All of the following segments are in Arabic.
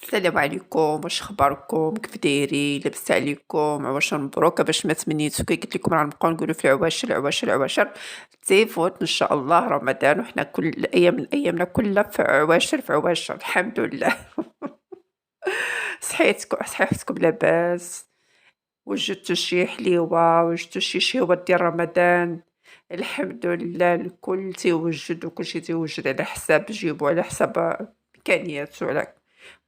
السلام عليكم، واش اخباركم؟ كيف دايرين؟ لاباس عليكم؟ عواشر مبروكه باش ما تمنيتو كي قلت لكم راه نبقاو نقولوا في العواشر العواشر العواشر تيفوت ان شاء الله رمضان وحنا كل الايام من ايامنا كلها في عواشر في عواشر الحمد لله. صحيحتكم لاباس؟ وجدتوا شي حليوه؟ وجدتوا شي شهوه ديال رمضان؟ الحمد لله الكل تيوجد وكلشي تيوجد على حساب جيبو على حساب امكانياتو على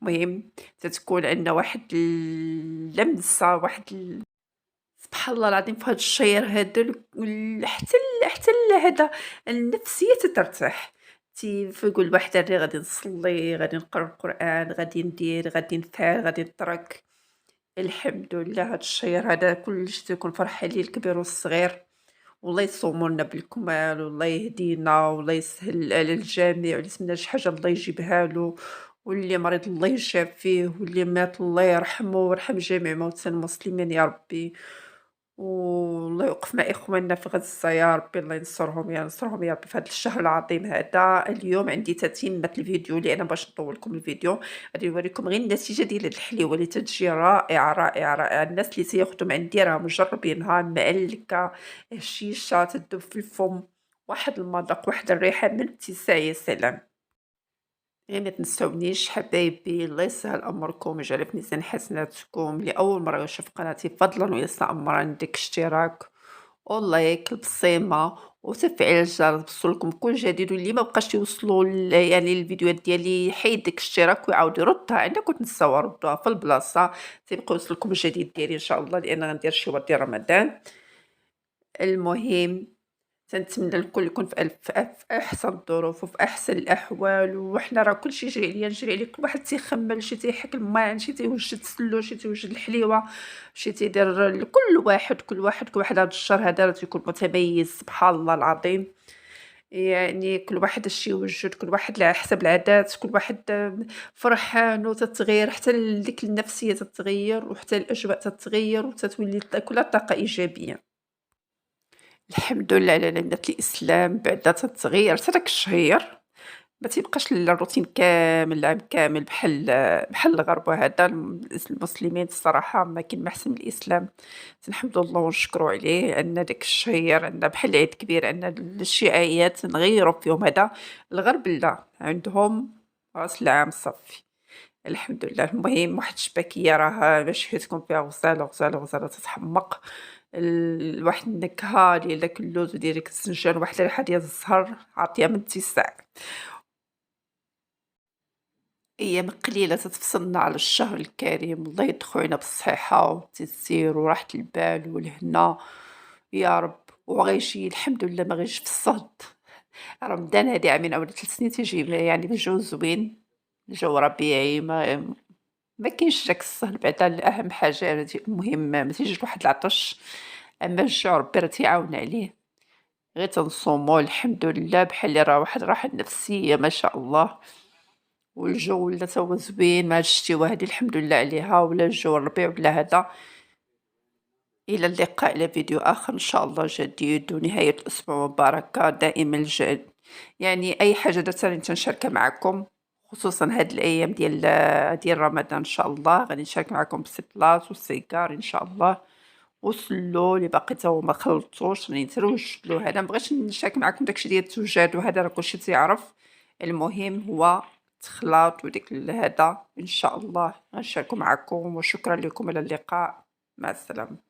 المهم تتكون عندنا واحد اللمسة واحد سبحان الله العظيم في هاد الشهر هادا حتى هذا النفسية تترتاح تيقول الواحد راني غادي نصلي غادي نقرا القرآن غادي ندير غادي نفعل غادي نترك الحمد لله هاد الشهر هذا كلشي تيكون فرحة ليه الكبير والصغير والله يصوموا لنا بالكمال والله يهدينا والله يسهل على الجميع واللي يتمنى شي حاجة الله يجيبها له واللي مريض الله يشافيه واللي مات الله يرحمه ويرحم جميع موتى المسلمين يا ربي والله يوقف مع إخواننا في غزة يا ربي الله ينصرهم ينصرهم يا ربي في هذا الشهر العظيم هذا اليوم عندي تتمة الفيديو اللي أنا باش نطول لكم الفيديو غادي نوريكم غير النتيجة ديال هاد الحليوة اللي تتجي رائعة رائعة رائعة الناس اللي تياخدوا من عندي راه مجربينها معلكة الشيشة تدوب في الفم واحد المذاق واحد الريحة من اتساع يا سلام غير ما تنساونيش حبايبي الله يسهل أمركم يجعل في ميزان حسناتكم لأول مرة يشوف قناتي فضلا ويسع أمرا عندك اشتراك ولايك البصيمة وتفعيل الجرس توصلكم كل جديد واللي ما بقاش يوصلوا يعني الفيديوهات ديالي حيد ديك الاشتراك ويعاود يردها عندك وتنساو ردوها في البلاصة تيبقى يوصلكم الجديد ديالي ان شاء الله لان غندير شي ورد ديال رمضان المهم تنتمنى الكل يكون في أحسن الظروف وفي أحسن الأحوال، وحنا راه كلشي يجري عليا نجري عليه، كل واحد تيخمّل، شي تيحك الماعن، شي تيوجد السلو، شي تيوجد الحليوة، شي تيدير كل واحد هاد الشهر هذا راه تيكون متميز سبحان الله العظيم، يعني كل واحد اش يوجد، كل واحد على حسب العادات، كل واحد فرحان وتتغير حتى ديك النفسية تتغير وحتى الأجواء تتغير وتتولي كلها طاقة إيجابية. الحمد لله على نعمة الإسلام بعد تتغير حتى داك الشهير ما تيبقاش الروتين كامل العام كامل بحال الغرب وهذا المسلمين الصراحة ما كاين ما أحسن من الإسلام تنحمدو الله ونشكرو عليه عندنا داك الشهير عندنا بحال عيد كبير عندنا الشعايات نغيرو فيهم هذا الغرب لا عندهم راس العام صافي الحمد لله المهم واحد الشباكية راه باش تكون فيها غزالة غزالة غزالة تتحمق واحد النكهة ديال داك اللوز وديال داك السنجان واحد الريحة ديال الزهر عاطية من اتساع. أيام قليلة تتفصلنا على الشهر الكريم الله يدخل علينا بالصحة والتيسير وراحة البال والهنا يا رب وغيجي الحمد لله ما غيجيش في الصهد رمضان هادي عامين أو 3 سنين تيجي يعني بالجو زوين الجو ربيعي ما كاينش داك الصهد بعدا أهم حاجة المهم ما تيجيش واحد العطش أما الجوع ربي راه تيعاون عليه غير تنصومو الحمد لله بحال اللي راه واحد الراحة النفسية ما شاء الله. والجو ولا تا هو زوين مع هاد الشتيوة هادي الحمد لله عليها ولا الجو الربيع ولا هذا إلى اللقاء إلى فيديو آخر إن شاء الله جديد ونهاية أسبوع مباركة دائما يعني أي حاجة درت راني تنشاركها معكم خصوصا هاد الأيام ديال رمضان إن شاء الله غادي نشارك معكم بالسيبلاط والسيجار إن شاء الله وصلوا اللي باقي تا هو ما خلطوش راني نتروجلو هذا مبغيتش نشارك معكم داكشي ديال التوجاد وهذا راه كلشي تيعرف المهم هو تخلاط وديك هذا إن شاء الله غنشاركو معكم وشكرا لكم على اللقاء مع السلامة.